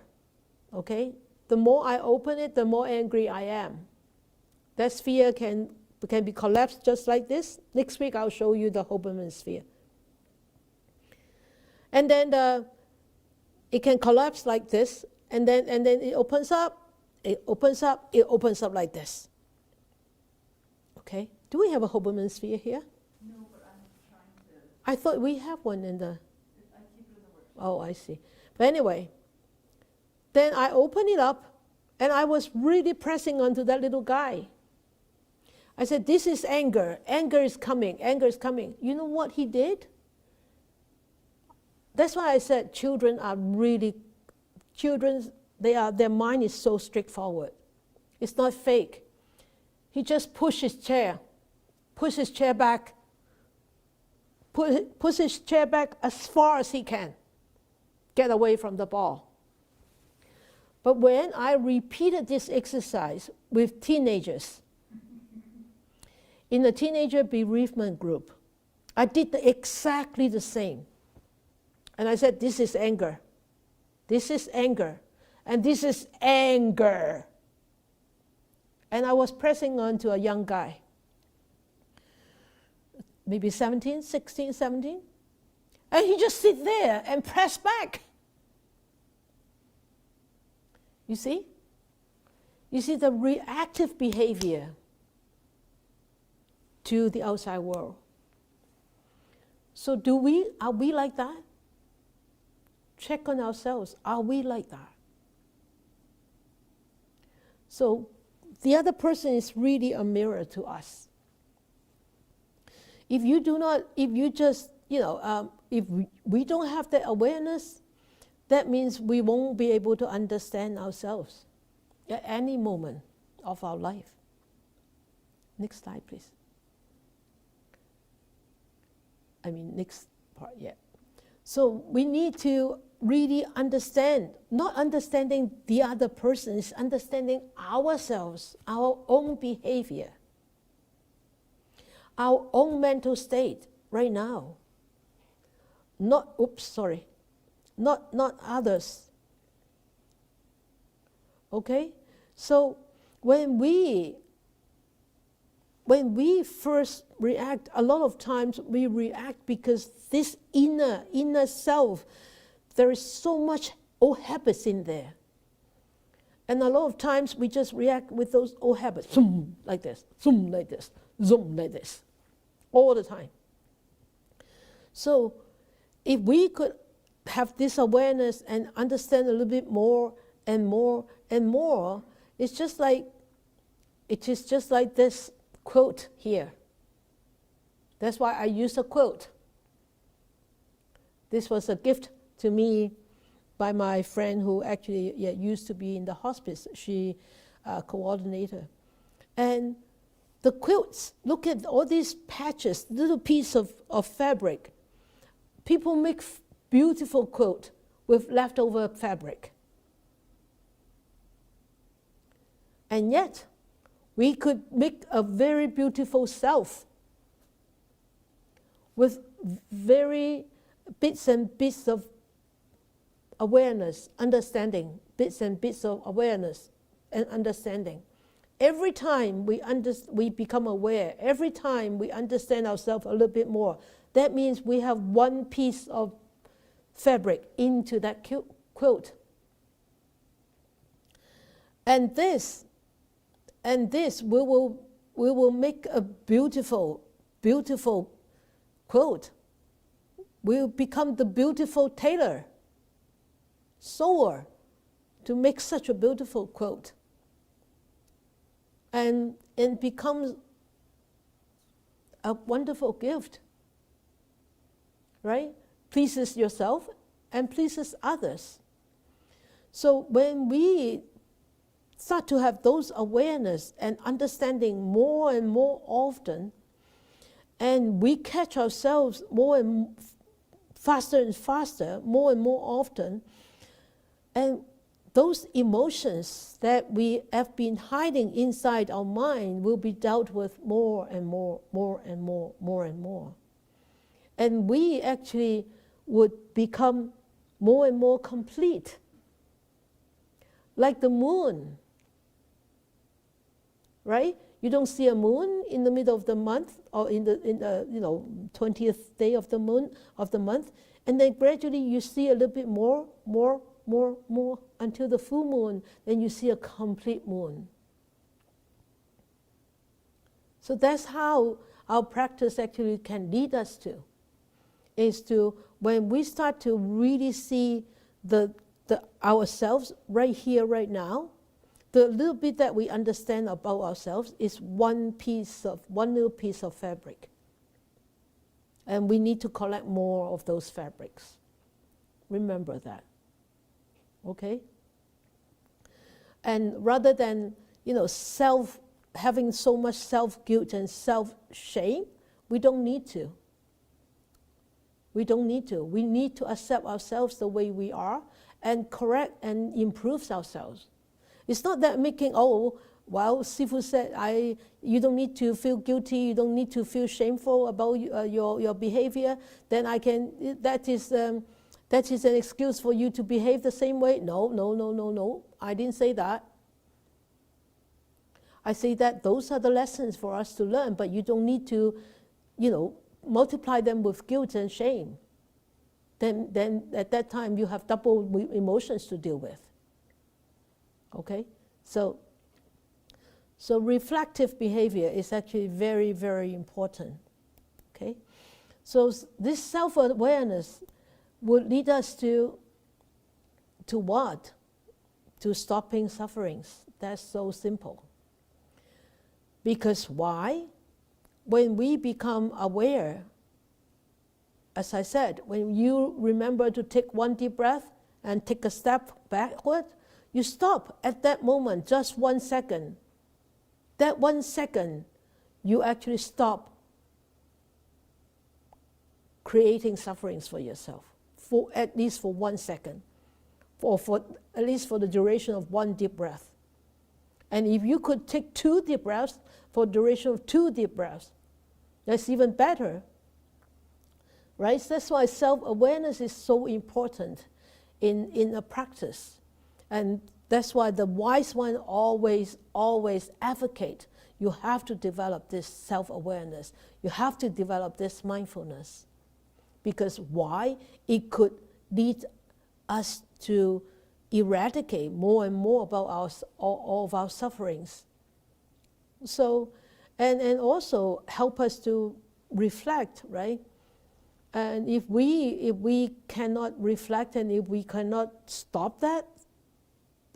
okay? the more I open it, the more angry I am. That sphere can be collapsed just like this. Next week I'll show you the Hoberman sphere. And then it can collapse like this, and then it opens up, it opens up, it opens up like this. Okay? Do we have a Hoberman sphere here? No, but I'm trying to. I thought we have one in the. I keep it in the workshop. Oh, I see. But anyway, then I open it up, and I was really pressing onto that little guy. I said, this is anger. Anger is coming. Anger is coming. You know what he did? That's why I said children, their mind is so straightforward. It's not fake. He just pushed his chair back, push his chair back as far as he can, get away from the ball. But when I repeated this exercise with teenagers, in the teenager bereavement group, I did exactly the same. And I said, this is anger. This is anger. And this is anger. And I was pressing on to a young guy, maybe 16, 17. And he just sit there and press back. You see? You see the reactive behavior to the outside world. So are we like that? Check on ourselves. Are we like that? So the other person is really a mirror to us. If we don't have that awareness, that means we won't be able to understand ourselves at any moment of our life. Next slide, please. Next part, yeah. So we need to really understand, not understanding the other person, is understanding ourselves, our own behavior, our own mental state right now. Not others. Okay? So when we first react, a lot of times we react because this inner self, there is so much old habits in there. And a lot of times we just react with those old habits, zoom like this, zoom like this, zoom like this, all the time. So if we could have this awareness and understand a little bit more and more and more, it is just like this quote here. That's why I use a quote. This was a gift to me by my friend who actually used to be in the hospice. She coordinator. And the quilts, look at all these patches, little piece of fabric. People make beautiful quilt with leftover fabric. And yet, we could make a very beautiful self with very bits and bits of awareness, understanding, bits and bits of awareness and understanding. Every time we become aware, every time we understand ourselves a little bit more, that means we have one piece of fabric into that quilt. And this we will make a beautiful, beautiful quilt. We'll become the beautiful tailor, sewer, to make such a beautiful quilt. And it becomes a wonderful gift, right? Pleases yourself and pleases others. So when we start to have those awareness and understanding more and more often, and we catch ourselves more and faster and faster, more and more often, and those emotions that we have been hiding inside our mind will be dealt with more and more, more and more, more and more. And we actually would become more and more complete. like the moon, right? You don't see a moon in the middle of the month or in the 20th day of the month, and then gradually you see a little bit more until the full moon, then you see a complete moon. So that's how our practice actually can lead us to, is to, when we start to really see the ourselves right here, right now, the little bit that we understand about ourselves is one little piece of fabric. And we need to collect more of those fabrics. Remember that. Okay? And rather than, having so much self-guilt and self-shame, we don't need to. We don't need to. We need to accept ourselves the way we are and correct and improve ourselves. It's not that making, Sifu said, you don't need to feel guilty, you don't need to feel shameful about your behavior, then that is an excuse for you to behave the same way. No. I didn't say that. I say that those are the lessons for us to learn, but you don't need to, multiply them with guilt and shame. Then at that time you have double emotions to deal with. Okay? So reflective behavior is actually very, very important. Okay? So this self-awareness would lead us to what? To stopping sufferings. That's so simple. Because why? When we become aware, as I said, when you remember to take one deep breath and take a step backward, you stop at that moment, just 1 second. That 1 second, you actually stop creating sufferings for yourself, at least for 1 second, at least for the duration of one deep breath. And if you could take 2 deep breaths for the duration of 2 deep breaths, that's even better. Right? That's why self-awareness is so important in a practice. And that's why the wise one always advocate, you have to develop this self-awareness. You have to develop this mindfulness. Because why? It could lead us to eradicate more and more about all of our sufferings. So, and also help us to reflect, right? And if we cannot reflect and if we cannot stop that,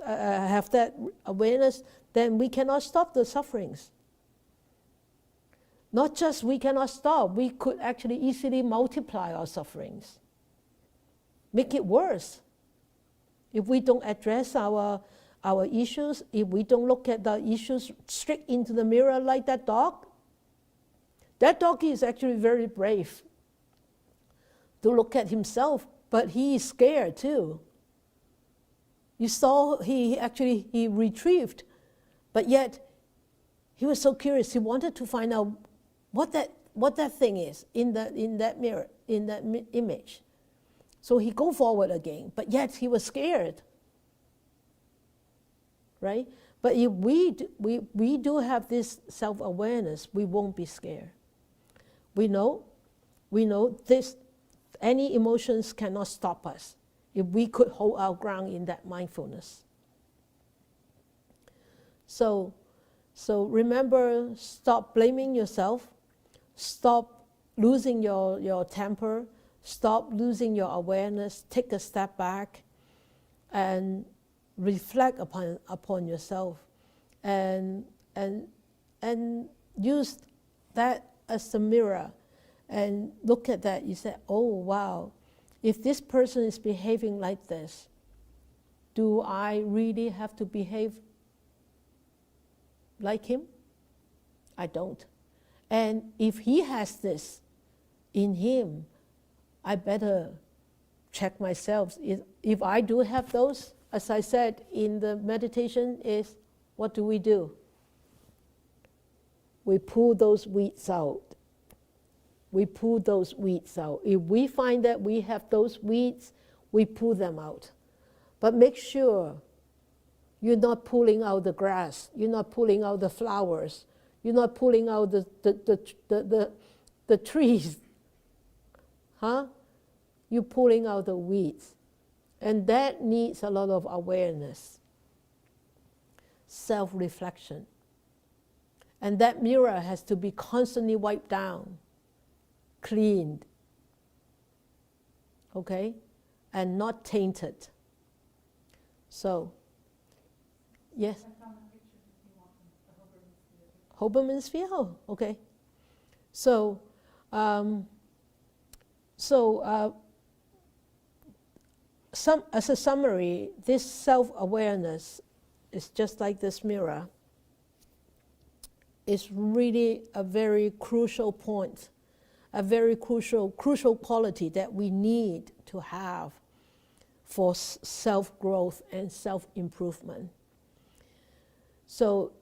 have that awareness, then we cannot stop the sufferings. Not just we cannot stop, we could actually easily multiply our sufferings, make it worse. If we don't address our issues, if we don't look at the issues straight into the mirror like that dog is actually very brave to look at himself, but he is scared too. You saw he retrieved, but yet he was so curious. He wanted to find out what that thing is in that mirror, in that image. So he go forward again, but yet he was scared, right? But if we do have this self-awareness, we won't be scared. We know this. Any emotions cannot stop us if we could hold our ground in that mindfulness. So remember, stop blaming yourself, stop losing your temper, stop losing your awareness, take a step back and reflect upon yourself and use that as a mirror. And look at that, you say, oh wow, if this person is behaving like this, do I really have to behave like him? I don't. And if he has this in him, I better check myself. If I do have those, as I said in the meditation, is what do? We pull those weeds out. We pull those weeds out. If we find that we have those weeds, we pull them out. But make sure You're not pulling out the grass. You're not pulling out the flowers. You're not pulling out the trees. Huh? You're pulling out the weeds. And that needs a lot of awareness, self-reflection. And that mirror has to be constantly wiped down, cleaned, okay? And not tainted. So, yes? I found a picture if you want the Hoberman sphere. Hoberman sphere? Oh, okay. So, as a summary, this self-awareness is just like this mirror. It's really a very crucial point, a very crucial quality that we need to have for self-growth and self-improvement. So,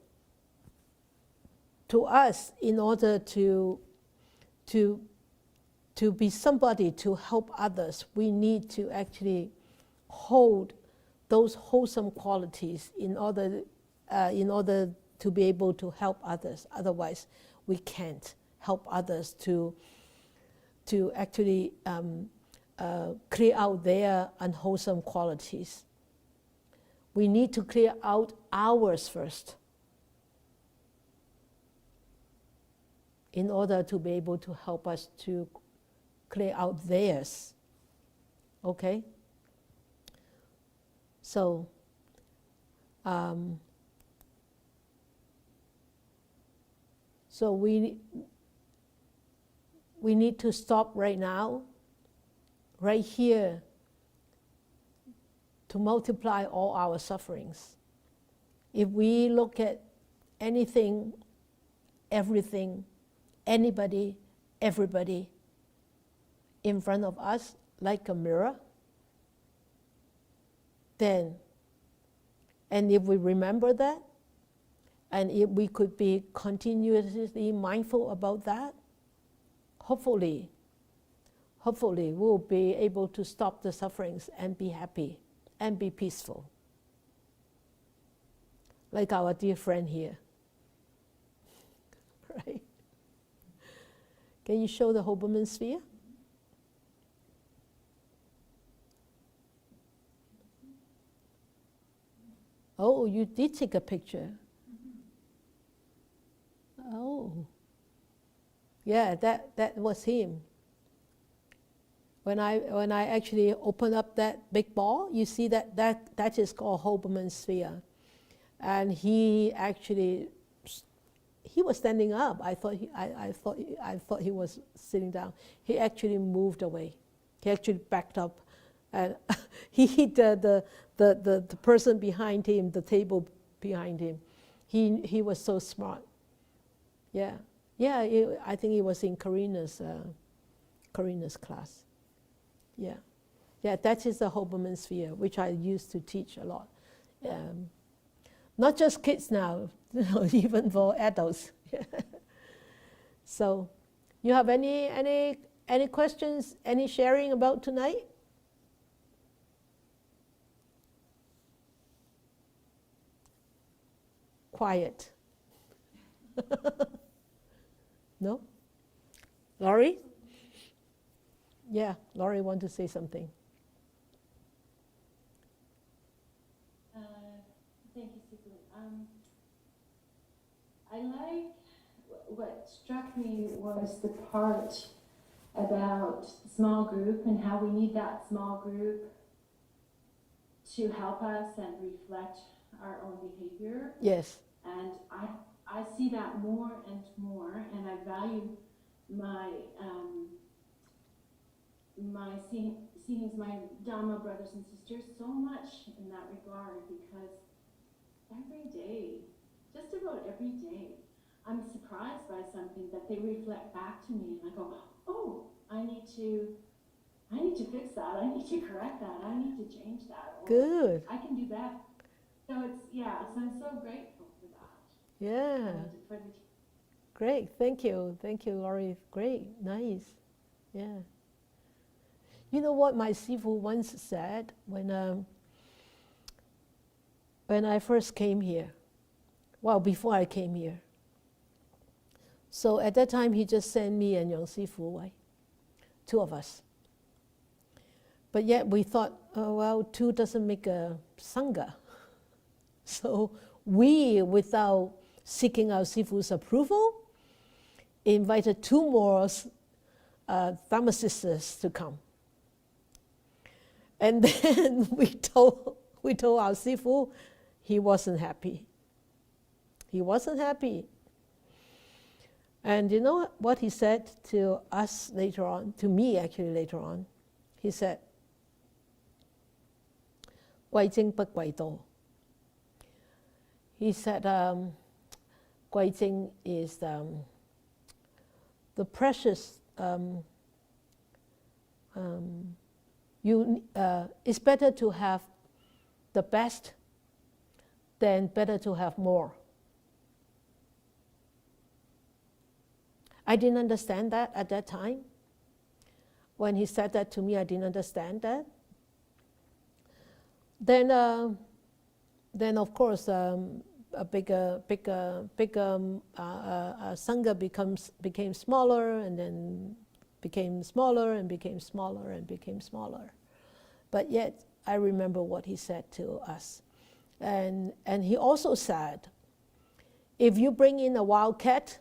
to us, in order to be somebody to help others, we need to actually hold those wholesome qualities in order to be able to help others. Otherwise, we can't help others to actually clear out their unwholesome qualities. We need to clear out ours first in order to be able to help us to clear out theirs. Okay? So, so we need to stop right now, right here, to multiply all our sufferings. If we look at anything, everything, anybody, everybody in front of us like a mirror, then, and if we remember that, and if we could be continuously mindful about that, hopefully we'll be able to stop the sufferings and be happy and be peaceful. Like our dear friend here. Right? Can you show the Hoberman sphere? Oh, you did take a picture. Oh. Yeah, that was him. When I actually open up that big ball, you see that is called Hoberman sphere. And he was standing up. I thought he was sitting down. He actually moved away. He actually backed up, and he hit the person behind him, the table behind him. He was so smart. Yeah. I think he was in Karina's class. Yeah. That is the Hoberman sphere, which I used to teach a lot. Not just kids now, even for adults. So, you have any questions, any sharing about tonight? Quiet. No? Laurie? Yeah, Laurie want to say something. Thank you, Sister. I like what struck me was the part about small group and how we need that small group to help us and reflect our own behavior. Yes. And I see that more and more, and I value my seeing my Dharma brothers and sisters so much in that regard, because every day, just about every day, I'm surprised by something that they reflect back to me, and I go, oh, I need to fix that, I need to correct that, I need to change that. Or good. I can do that. So so I'm so grateful for that. Yeah. Great, thank you, Laurie. Great, nice. Yeah. You know what my Sifu once said when when I first came here. Well, before I came here. So at that time, he just sent me and Yang Sifu away, 2 of us. But yet we thought, oh, well, 2 doesn't make a Sangha. So we, without seeking our Sifu's approval, invited 2 more Dharma sisters to come. And then we told our Sifu he wasn't happy. He wasn't happy. And you know what he said to us later on, to me actually later on? He said, 貴精不貴多. He said, 貴精 is the precious, it's better to have the best than better to have more. I didn't understand that at that time. When he said that to me, I didn't understand that. Then of course, a bigger Sangha became smaller, and then became smaller, and became smaller, and became smaller. But yet, I remember what he said to us. And he also said, if you bring in a wild cat,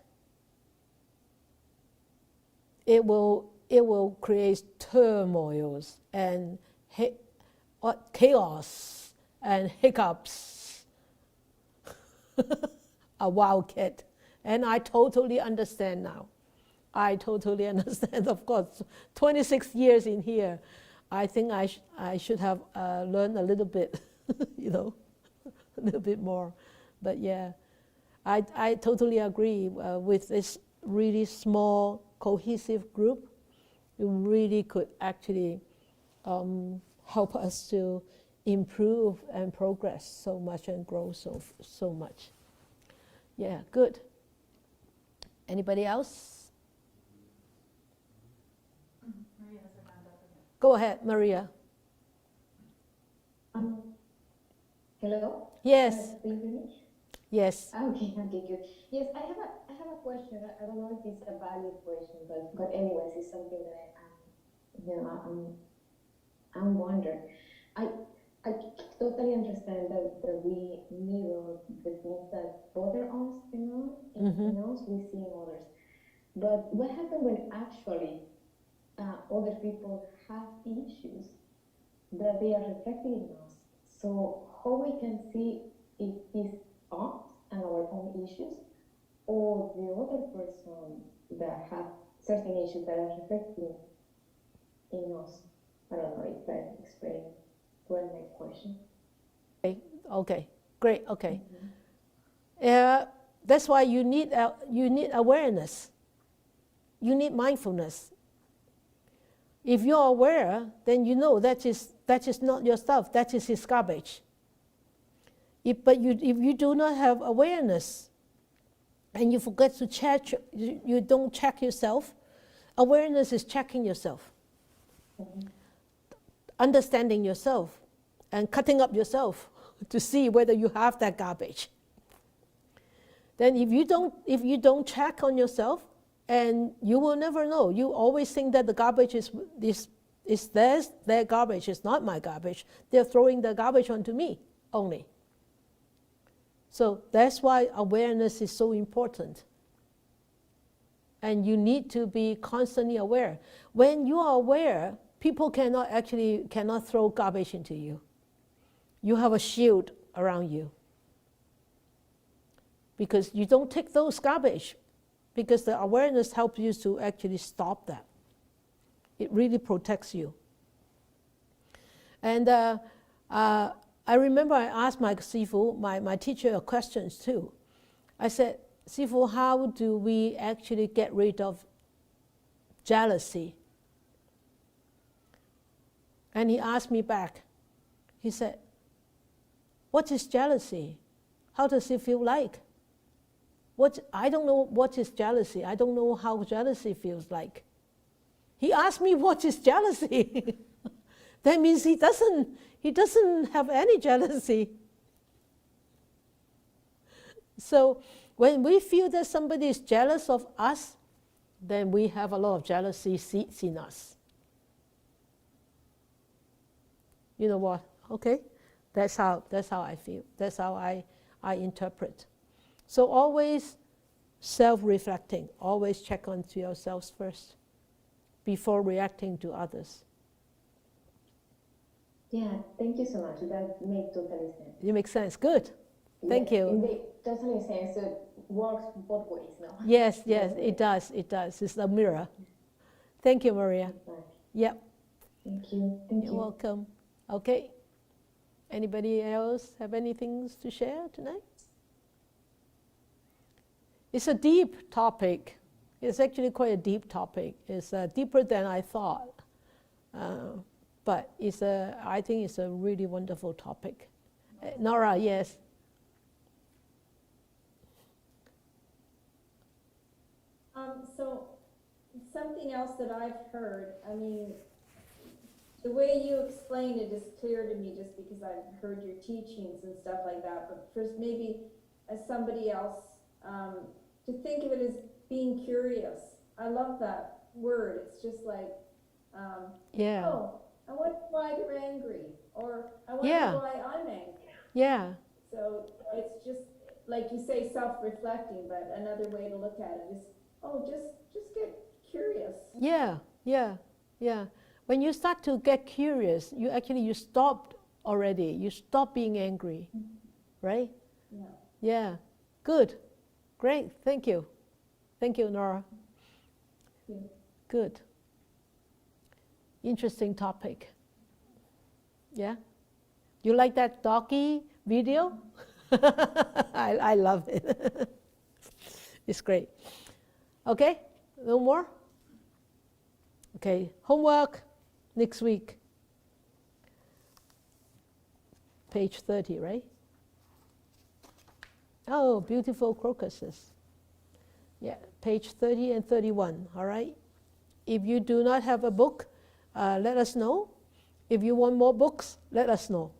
it will create turmoils and chaos and hiccups. A wild cat. And I totally understand now. I totally understand. Of course, 26 years in here, I think I should have learned a little bit, a little bit more. But yeah, I totally agree with this really small, cohesive group. It really could actually help us to improve and progress so much and grow so much. Yeah, good. Anybody else? Maria has her hand up again. Go ahead, Maria. Hello? Yes. Do you hear me? Yes. Okay, good. Yes, I have a question. I don't know if it's a valid question, but anyways, it's something that I'm wondering. I totally understand that we mirror the things that bother us, in us, we see in others. But what happens when actually other people have issues that they are reflecting in us? So how we can see if it's us and our own issues, or the other person that have certain issues that are reflecting in us? I don't know if I explained well my question. Okay, great. Okay. That's why you need awareness. You need mindfulness. If you're aware, then you know that is not your stuff. That is his garbage. If you do not have awareness, and you forget to check, you don't check yourself. Awareness is checking yourself, understanding yourself, and cutting up yourself to see whether you have that garbage. Then if you don't check on yourself, and you will never know. You always think that the garbage is theirs, their garbage is not my garbage. They're throwing the garbage onto me only. So that's why awareness is so important. And you need to be constantly aware. When you are aware, people cannot throw garbage into you. You have a shield around you. Because you don't take those garbage. Because the awareness helps you to actually stop that. It really protects you. And I remember I asked my Sifu, my teacher, questions too. I said, Sifu, how do we actually get rid of jealousy? And he asked me back. He said, what is jealousy? How does it feel like? I don't know what is jealousy. I don't know how jealousy feels like. He asked me what is jealousy. That means he doesn't have any jealousy. So when we feel that somebody is jealous of us, then we have a lot of jealousy seeds in us. You know what? Okay? That's how I feel. That's how I interpret. So always self-reflecting. Always check onto yourselves first before reacting to others. Yeah, thank you so much. That makes totally sense. You make sense. Good. Thank you. Indeed, totally sense. So it works both ways, no? Yes, it does. It does. It's a mirror. Thank you, Maria. Yep. Thank you. Thank You're you. welcome. Okay. Anybody else have anything to share tonight? It's a deep topic. It's actually quite a deep topic. It's deeper than I thought. But I think it's a really wonderful topic. Nora, yes. So something else that I've heard, I mean, the way you explained it is clear to me just because I've heard your teachings and stuff like that. But first, maybe as somebody else, to think of it as being curious. I love that word. It's just like, oh, I wonder why they're angry, or I wonder why I'm angry. Yeah. So it's just, like you say, self-reflecting, but another way to look at it is, just get curious. Yeah. When you start to get curious, you stop already. You stop being angry, right? Yeah. Good. Great. Thank you. Thank you, Nora. Yeah. Good. Interesting topic. Yeah? You like that doggy video? I love it. It's great. Okay? No more? Okay. Homework next week. Page 30, right? Oh, beautiful crocuses. Yeah, page 30 and 31, all right? If you do not have a book, let us know. If you want more books, let us know.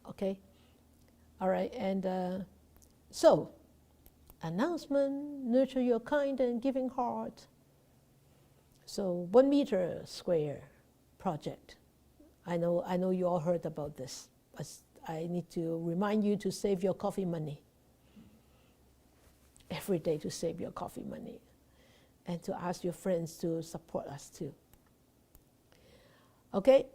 Okay? All right, and so, announcement, nurture your kind and giving heart. So 1 meter square project. I know you all heard about this, but I need to remind you to save your coffee money. Every day to save your coffee money. And to ask your friends to support us too. Okay?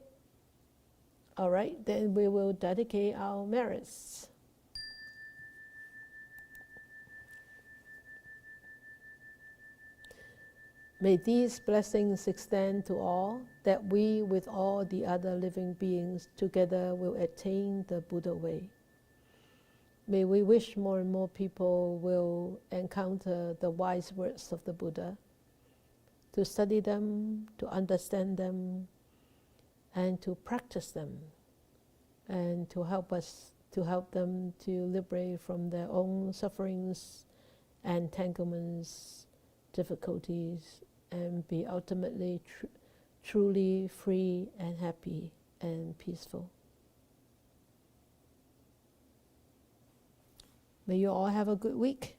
All right, then we will dedicate our merits. May these blessings extend to all, that we with all the other living beings together will attain the Buddha way. May we wish more and more people will encounter the wise words of the Buddha, to study them, to understand them, and to practice them, and to help them to liberate from their own sufferings, entanglements, difficulties, and be ultimately truly free and happy and peaceful. May you all have a good week.